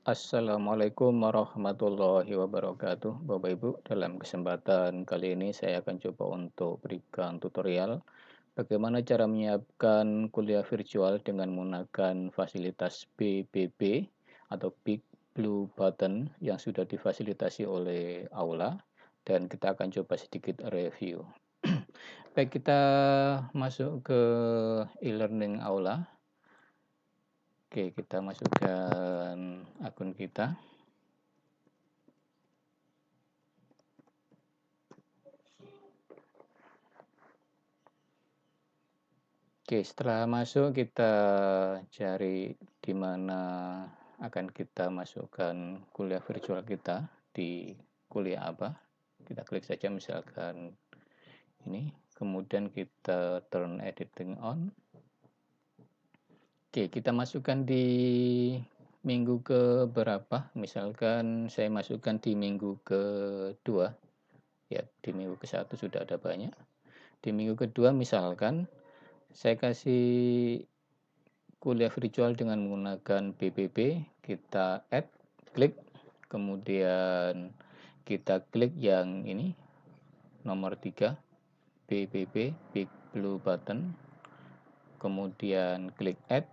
Assalamualaikum warahmatullahi wabarakatuh. Bapak Ibu, dalam kesempatan kali ini saya akan coba untuk berikan tutorial bagaimana cara menyiapkan kuliah virtual dengan menggunakan fasilitas BBB atau Big Blue Button yang sudah difasilitasi oleh Aula, dan kita akan coba sedikit review. Baik, kita masuk ke e-learning Aula. Oke, kita masukkan akun kita. Oke, setelah masuk kita cari di mana akan kita masukkan kuliah virtual kita, di kuliah apa. Kita klik saja misalkan ini, kemudian kita turn editing on. Oke, kita masukkan di minggu ke berapa, misalkan saya masukkan di minggu kedua. Ya, di minggu ke-1 sudah ada banyak. Di minggu kedua misalkan saya kasih kuliah virtual dengan menggunakan BBB, kita add, klik, kemudian kita klik yang ini, nomor 3, BBB, Big Blue Button, kemudian klik add,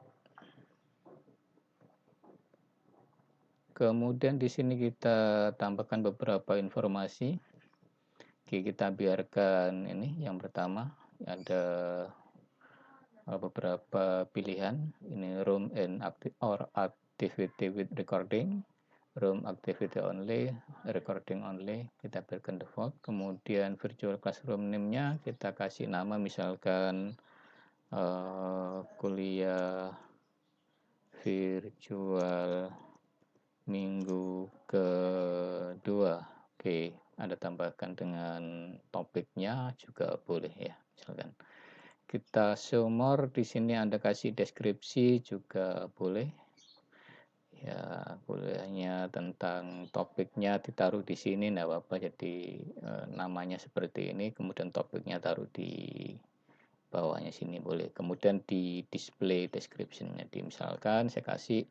kemudian di sini kita tambahkan beberapa informasi. Oke, kita biarkan ini yang pertama, ada beberapa pilihan. Ini room and activity with recording, room activity only, recording only, kita berikan default. Kemudian virtual classroom name-nya kita kasih nama misalkan kuliah virtual minggu kedua. Oke, Anda tambahkan dengan topiknya juga boleh ya, misalkan. Kita show more, di sini Anda kasih deskripsi juga boleh. Ya, kuliahnya tentang topiknya ditaruh di sini, enggak apa-apa. Jadi namanya seperti ini, kemudian topiknya taruh di bawahnya sini boleh. Kemudian di display description-nya, misalkan saya kasih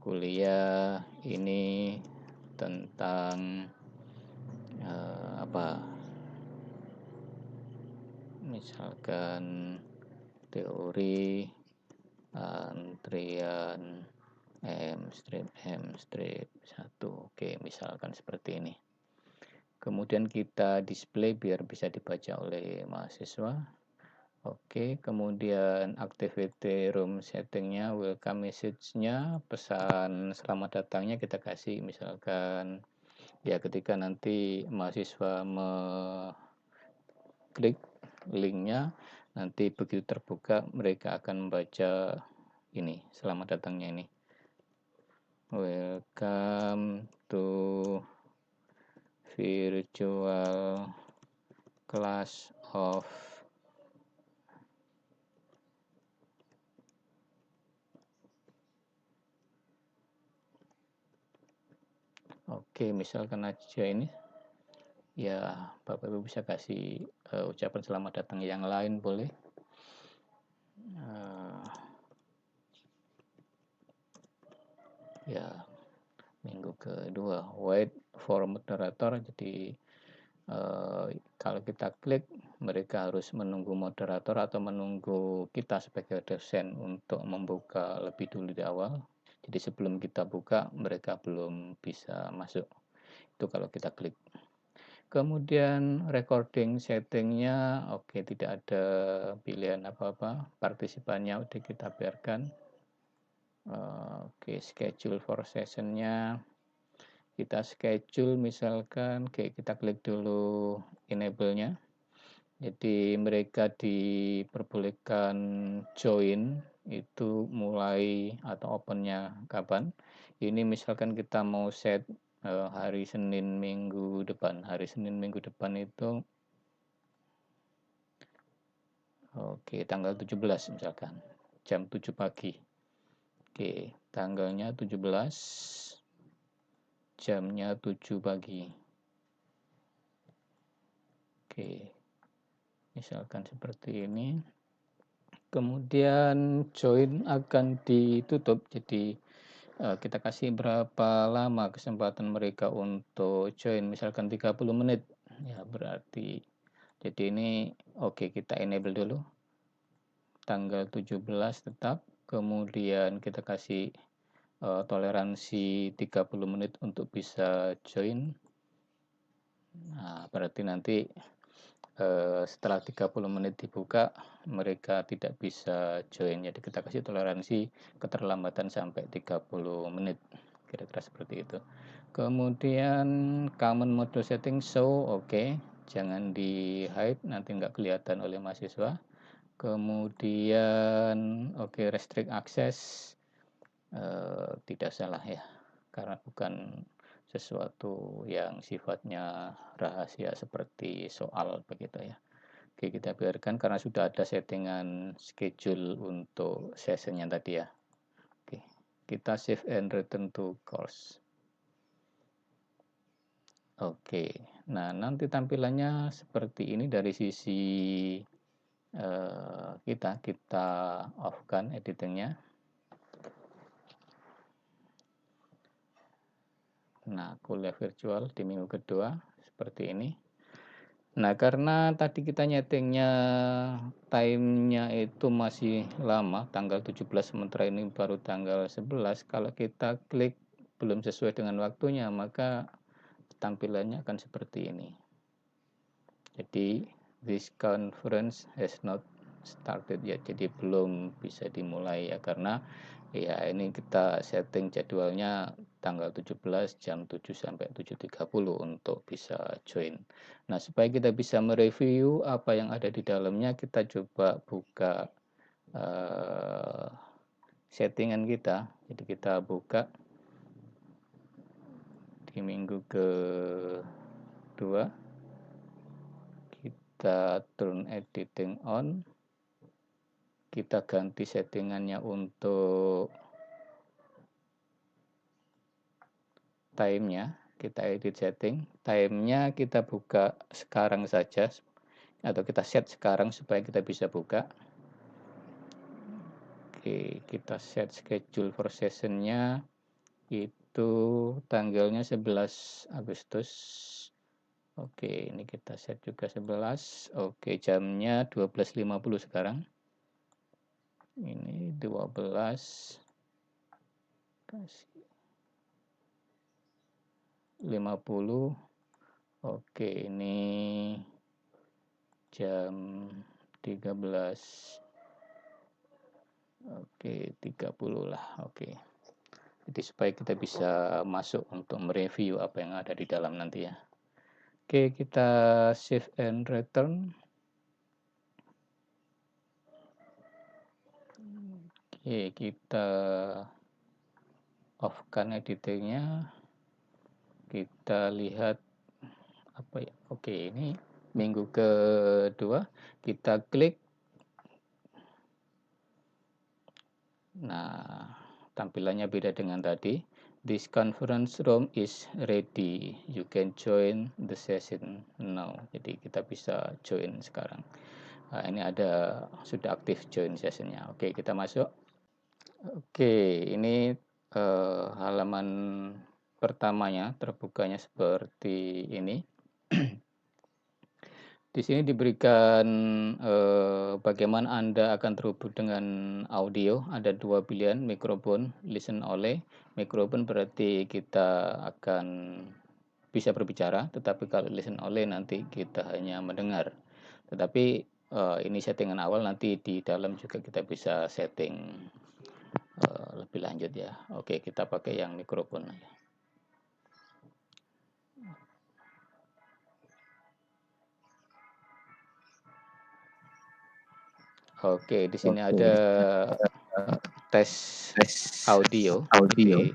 kuliah ini tentang apa? Misalkan teori antrian M strip 1. Oke, misalkan seperti ini. Kemudian kita display biar bisa dibaca oleh mahasiswa. Oke, kemudian activity room settingnya, welcome message-nya, pesan selamat datangnya kita kasih misalkan ya ketika nanti mahasiswa klik linknya, nanti begitu terbuka mereka akan membaca ini selamat datangnya ini, welcome to virtual class of Oke, misalkan aja ini ya, Bapak Ibu bisa kasih ucapan selamat datang yang lain boleh. Ya, minggu kedua, wait for moderator. Jadi kalau kita klik, mereka harus menunggu moderator atau menunggu kita sebagai dosen untuk membuka lebih dulu di awal. Jadi sebelum kita buka, mereka belum bisa masuk. Itu kalau kita klik. Kemudian recording settingnya, oke, tidak ada pilihan apa-apa. Partisipannya udah kita biarkan. Oke, schedule for sessionnya kita schedule misalkan, oke, kita klik dulu enable-nya. Jadi mereka diperbolehkan join itu mulai atau opennya kapan. Ini misalkan kita mau set hari Senin minggu depan. Hari Senin minggu depan itu oke, tanggal 17 misalkan, jam 7 pagi. Oke, tanggalnya 17, jamnya 7 pagi. Oke, misalkan seperti ini. Kemudian join akan ditutup, jadi kita kasih berapa lama kesempatan mereka untuk join, misalkan 30 menit, ya berarti jadi ini oke, kita enable dulu, tanggal 17 tetap, kemudian kita kasih toleransi 30 menit untuk bisa join. Nah, berarti nanti setelah 30 menit dibuka, mereka tidak bisa join. Jadi kita kasih toleransi keterlambatan sampai 30 menit, kira-kira seperti itu. Kemudian common mode setting show, oke, jangan di hide, nanti nggak kelihatan oleh mahasiswa. Kemudian restrict access, tidak salah ya, karena bukan sesuatu yang sifatnya rahasia seperti soal begitu ya. Oke, kita biarkan karena sudah ada settingan schedule untuk sessionnya tadi ya. Oke, kita save and return to course. Oke, nah nanti tampilannya seperti ini dari sisi kita off kan editingnya. Nah, kuliah virtual di minggu kedua seperti ini. Nah, karena tadi kita nyetingnya time-nya itu masih lama, tanggal 17, sementara ini baru tanggal 11, kalau kita klik belum sesuai dengan waktunya, maka tampilannya akan seperti ini. Jadi, this conference has not started yet, jadi belum bisa dimulai ya, karena ya ini kita setting jadwalnya tanggal 17 jam 7 sampai 7.30 untuk bisa join. Nah, supaya kita bisa mereview apa yang ada di dalamnya, kita coba buka settingan kita. Jadi kita buka di minggu kedua, kita turn editing on, kita ganti settingannya untuk time-nya, kita edit setting, time-nya kita buka sekarang saja, atau kita set sekarang supaya kita bisa buka. Oke, kita set schedule for session-nya itu tanggalnya 11 Agustus. Oke, ini kita set juga 11. Oke, jamnya 12.50 sekarang. Ini 12 kasih 50. Oke, ini jam 13. Oke, 30 lah. Oke. Jadi supaya kita bisa masuk untuk mereview apa yang ada di dalam nanti ya. Oke, kita save and return. Oke, kita off-kan editingnya. Kita lihat apa ya. Oke, ini minggu kedua. Kita klik. Nah, tampilannya beda dengan tadi. This conference room is ready. You can join the session now. Jadi kita bisa join sekarang. Nah, ini ada sudah aktif join sessionnya. Oke, kita masuk. Oke, ini halaman pertamanya terbukanya seperti ini. Di sini diberikan bagaimana Anda akan terhubung dengan audio. Ada dua pilihan, mikrofon, listen only. Mikrofon berarti kita akan bisa berbicara, tetapi kalau listen only nanti kita hanya mendengar. Tetapi ini settingan awal, nanti di dalam juga kita bisa setting lebih lanjut ya. Oke, kita pakai yang mikrofon. Oke, di sini ada tes audio. Jadi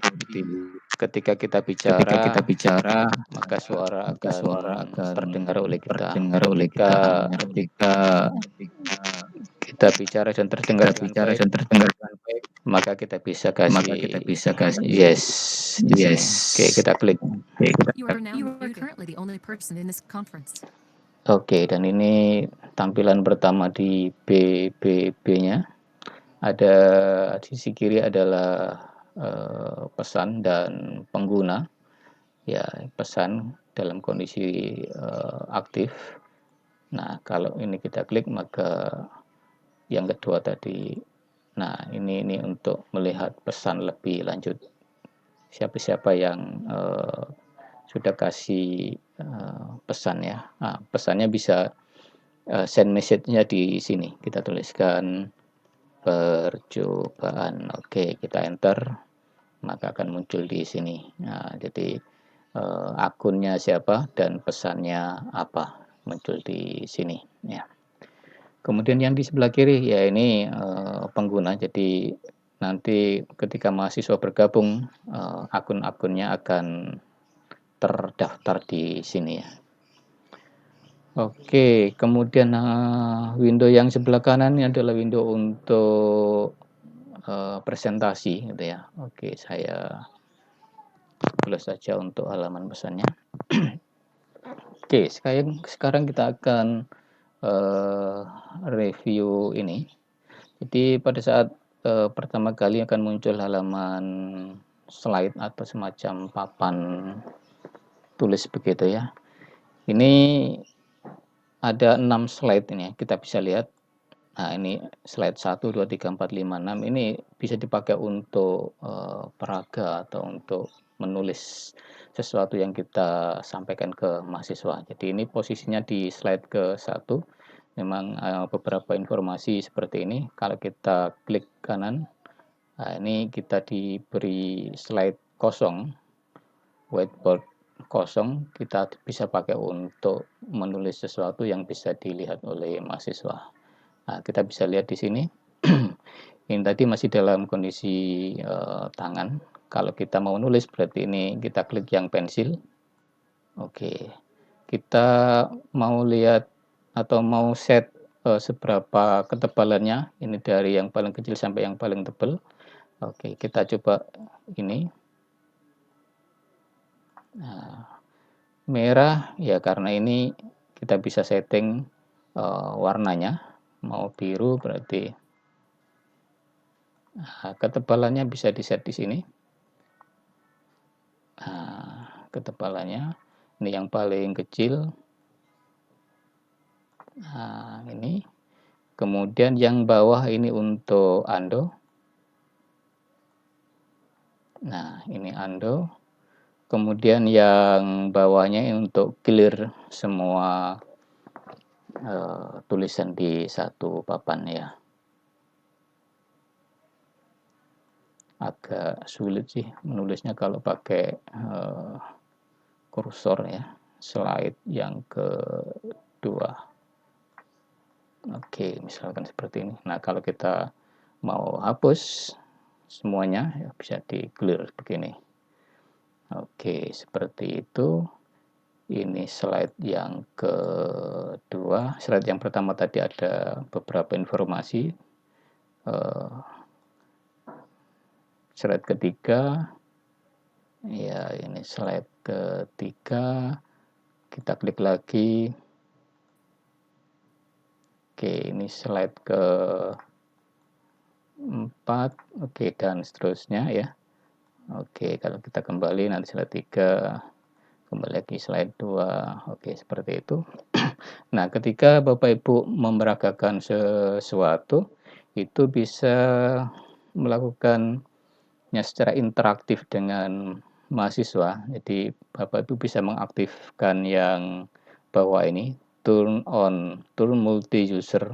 ketika kita bicara, maka suara akan terdengar oleh kita. Ketika kita bicara dan terdengar dengan baik, maka kita bisa kasih yes di sini. Oke, kita klik. You are currently the only person in this conference. Oke, dan ini tampilan pertama di BBB-nya. Ada di sisi kiri adalah pesan dan pengguna. Ya, pesan dalam kondisi aktif. Nah, kalau ini kita klik, maka yang kedua tadi. Nah, ini untuk melihat pesan lebih lanjut. Siapa-siapa yang sudah kasih pesan ya. Nah, pesannya bisa send message-nya di sini. Kita tuliskan percobaan. Oke, kita enter, maka akan muncul di sini. Nah, jadi akunnya siapa dan pesannya apa muncul di sini ya. Kemudian yang di sebelah kiri ya ini pengguna. Jadi nanti ketika mahasiswa bergabung akun-akunnya akan terdaftar di sini ya. Oke, kemudian window yang sebelah kanan ini adalah window untuk presentasi gitu ya. Oke, saya close saja untuk halaman pesannya. Oke, sekarang kita akan review ini. Jadi pada saat pertama kali akan muncul halaman slide atau semacam papan tulis begitu ya. Ini ada 6 slide ini, kita bisa lihat. Nah, ini slide 1, 2, 3, 4, 5, 6 ini bisa dipakai untuk peraga atau untuk menulis sesuatu yang kita sampaikan ke mahasiswa. Jadi ini posisinya di slide ke-1. Memang beberapa informasi seperti ini. Kalau kita klik kanan, nah ini kita diberi slide kosong, whiteboard kosong, kita bisa pakai untuk menulis sesuatu yang bisa dilihat oleh mahasiswa. Nah, kita bisa lihat di sini. Ini tadi masih dalam kondisi tangan. Kalau kita mau nulis berarti ini kita klik yang pensil. Oke. Kita mau lihat atau mau set seberapa ketebalannya. Ini dari yang paling kecil sampai yang paling tebal. Oke, kita coba ini. Nah, merah ya karena ini kita bisa setting warnanya. Mau biru berarti ketebalannya bisa di-set di sini. Nah, ketebalannya ini yang paling kecil. Nah, ini. Kemudian yang bawah ini untuk Ando. Nah, ini Ando. Kemudian yang bawahnya untuk clear semua tulisan di satu papan ya. Agak sulit sih menulisnya kalau pakai kursor ya. Slide yang kedua. Oke, misalkan seperti ini. Nah, kalau kita mau hapus semuanya ya bisa di clear begini. Oke, seperti itu. Ini slide yang kedua. Slide yang pertama tadi ada beberapa informasi. Slide ketiga. Ya, ini slide ketiga. Kita klik lagi. Oke, ini slide ke-4. Oke, dan seterusnya ya. Oke, kalau kita kembali nanti slide 3, kembali lagi slide 2. Oke, seperti itu. Nah, ketika Bapak Ibu memeragakan sesuatu, itu bisa melakukannya secara interaktif dengan mahasiswa. Jadi Bapak Ibu bisa mengaktifkan yang bawah ini, turn multi user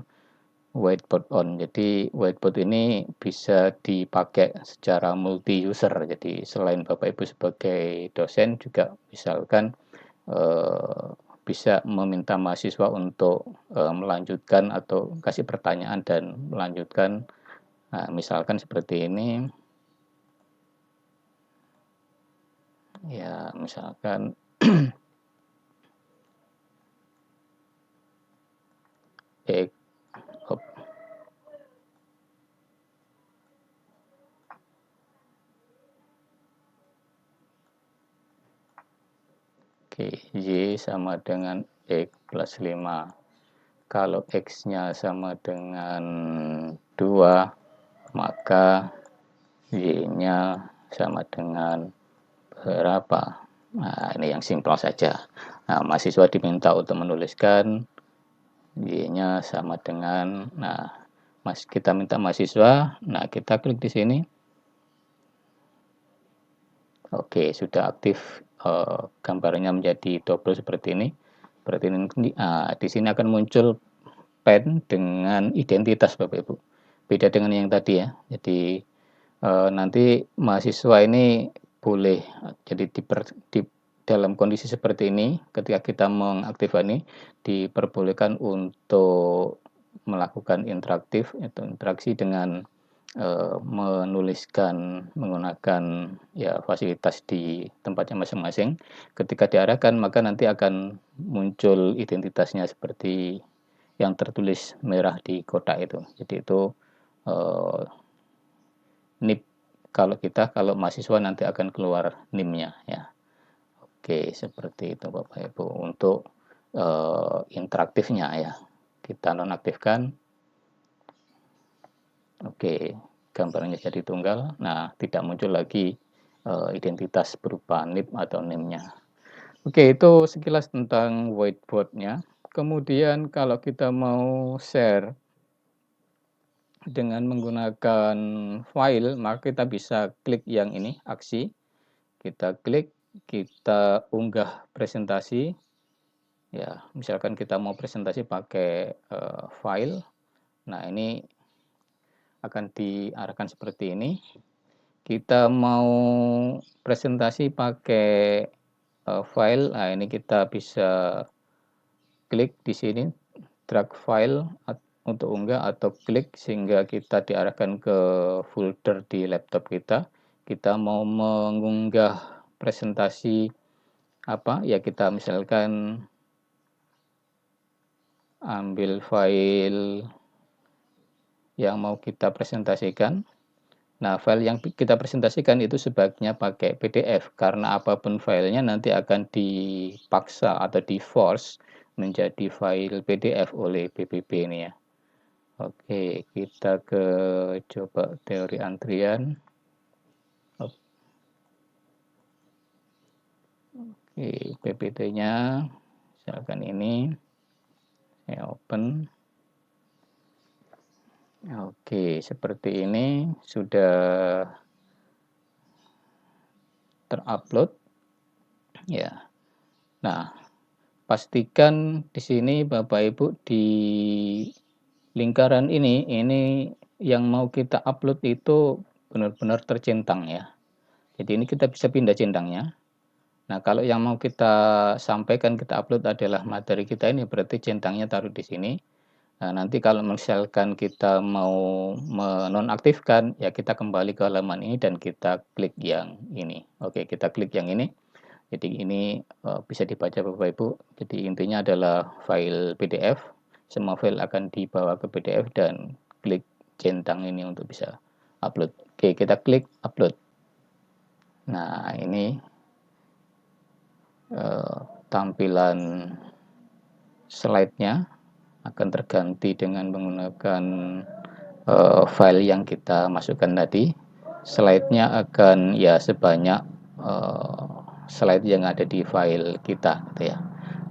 whiteboard on. Jadi whiteboard ini bisa dipakai secara multi user. Jadi selain Bapak Ibu sebagai dosen juga misalkan bisa meminta mahasiswa untuk melanjutkan atau kasih pertanyaan dan melanjutkan. Nah, misalkan seperti ini. Ya, misalkan Oke, Y sama dengan X plus 5. Kalau X-nya sama dengan 2, maka Y-nya sama dengan berapa. Nah, ini yang simpel saja. Nah, mahasiswa diminta untuk menuliskan Y-nya sama dengan, nah, kita minta mahasiswa, nah kita klik di sini. Oke, sudah aktif gambarnya menjadi double seperti ini. Berarti ini, di sini akan muncul pen dengan identitas Bapak Ibu. Beda dengan yang tadi ya. Jadi nanti mahasiswa ini boleh jadi di dalam kondisi seperti ini ketika kita mengaktifkan ini diperbolehkan untuk melakukan interaksi dengan menuliskan menggunakan ya fasilitas di tempatnya masing-masing. Ketika diarahkan maka nanti akan muncul identitasnya seperti yang tertulis merah di kotak itu. Jadi itu NIP kalau mahasiswa nanti akan keluar NIM-nya ya. Oke, seperti itu Bapak Ibu untuk interaktifnya ya. Kita nonaktifkan. Oke, gambarnya jadi tunggal. Nah, tidak muncul lagi identitas berupa NIP atau NIM-nya. Oke, itu sekilas tentang whiteboard-nya. Kemudian kalau kita mau share dengan menggunakan file, maka kita bisa klik yang ini, aksi. Kita klik, kita unggah presentasi. Ya, misalkan kita mau presentasi pakai file. Nah, ini akan diarahkan seperti ini. Kita mau presentasi pakai file. Nah, ini kita bisa klik di sini, drag file untuk unggah atau klik sehingga kita diarahkan ke folder di laptop kita. Kita mau mengunggah presentasi apa ya, kita misalkan ambil file yang mau kita presentasikan. Nah, file yang kita presentasikan itu sebaiknya pakai PDF karena apapun filenya nanti akan dipaksa atau di-force menjadi file PDF oleh PBB ini ya. Oke, kita ke coba teori antrian. Oke, PPT-nya misalkan ini saya open. Oke, seperti ini sudah terupload ya. Nah, pastikan di sini Bapak Ibu di lingkaran ini yang mau kita upload itu benar-benar tercentang ya. Jadi ini kita bisa pindah centangnya. Nah, kalau yang mau kita sampaikan, kita upload adalah materi kita ini, berarti centangnya taruh di sini. Nah, nanti kalau misalkan kita mau menonaktifkan, ya kita kembali ke halaman ini dan kita klik yang ini. Oke, kita klik yang ini. Jadi ini bisa dibaca Bapak Ibu. Jadi intinya adalah file PDF. Semua file akan dibawa ke PDF dan klik centang ini untuk bisa upload. Oke, kita klik upload. Nah, ini tampilan slide-nya akan terganti dengan menggunakan file yang kita masukkan tadi. Slide-nya akan ya sebanyak slide yang ada di file kita gitu ya.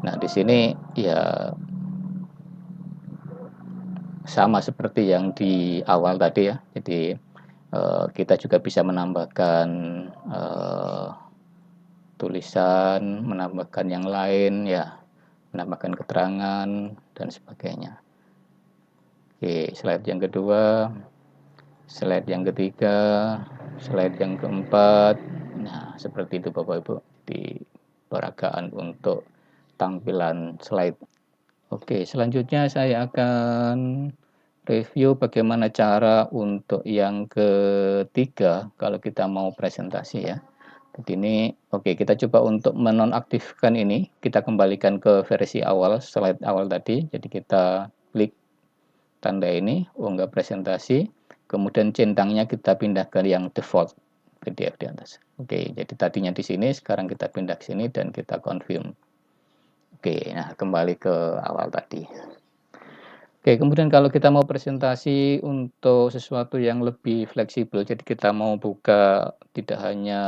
Nah, di sini ya sama seperti yang di awal tadi ya. Jadi kita juga bisa menambahkan tulisan, menambahkan yang lain ya, menambahkan keterangan dan sebagainya. Oke, slide yang kedua, slide yang ketiga, slide yang keempat. Nah, seperti itu Bapak Ibu di peragaan untuk tampilan slide. Oke, selanjutnya saya akan review bagaimana cara untuk yang ketiga kalau kita mau presentasi ya. Jadi ini oke, kita coba untuk menonaktifkan ini, kita kembalikan ke versi awal, slide awal tadi. Jadi kita klik tanda ini, unggah presentasi, kemudian centangnya kita pindah ke yang default PDF di atas. Oke, jadi tadinya di sini, sekarang kita pindah ke sini dan kita confirm. Oke, nah kembali ke awal tadi. Oke, kemudian kalau kita mau presentasi untuk sesuatu yang lebih fleksibel, jadi kita mau buka tidak hanya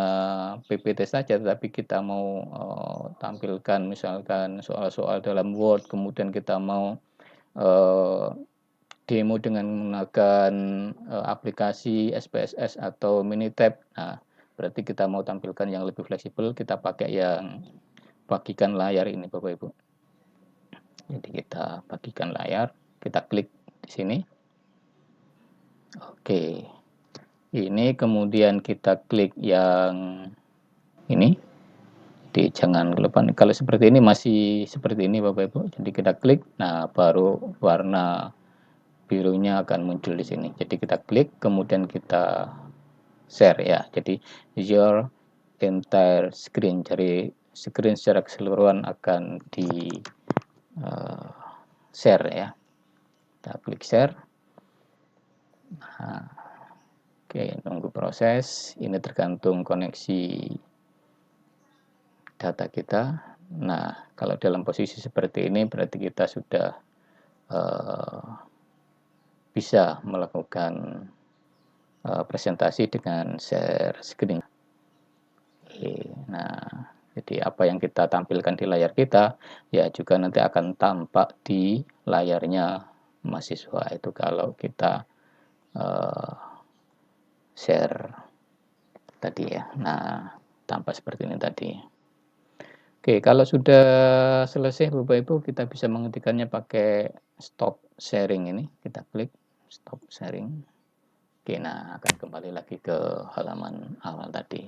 PPT saja, tetapi kita mau, tampilkan misalkan soal-soal dalam Word, kemudian kita mau, eee, demo dengan menggunakan, aplikasi SPSS atau Minitab. Nah, berarti kita mau tampilkan yang lebih fleksibel, kita pakai yang bagikan layar ini, Bapak Ibu. Jadi kita bagikan layar, kita klik di sini. Oke, ini kemudian kita klik yang ini. Jadi jangan lupa kalau seperti ini masih seperti ini Bapak Ibu. Jadi kita klik, nah baru warna birunya akan muncul di sini. Jadi kita klik, kemudian kita share ya. Jadi your entire screen, jadi screen secara keseluruhan akan di share ya. Kita klik share. Nah, oke, nunggu proses. Ini tergantung koneksi data kita. Nah, kalau dalam posisi seperti ini berarti kita sudah bisa melakukan presentasi dengan share screen. Oke, nah, jadi apa yang kita tampilkan di layar kita ya juga nanti akan tampak di layarnya mahasiswa itu kalau kita share tadi ya. Nah, tampak seperti ini tadi. Oke, kalau sudah selesai Bapak Ibu, kita bisa menghentikannya pakai stop sharing ini. Kita klik stop sharing. Oke, nah akan kembali lagi ke halaman awal tadi.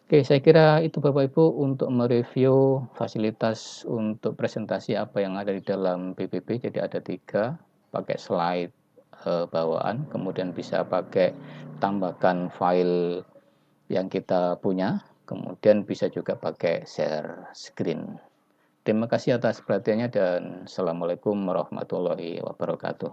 Oke, saya kira itu Bapak Ibu untuk mereview fasilitas untuk presentasi apa yang ada di dalam PPP. Jadi ada 3, pakai slide bawaan, kemudian bisa pakai tambahkan file yang kita punya, kemudian bisa juga pakai share screen. Terima kasih atas perhatiannya dan Assalamualaikum warahmatullahi wabarakatuh.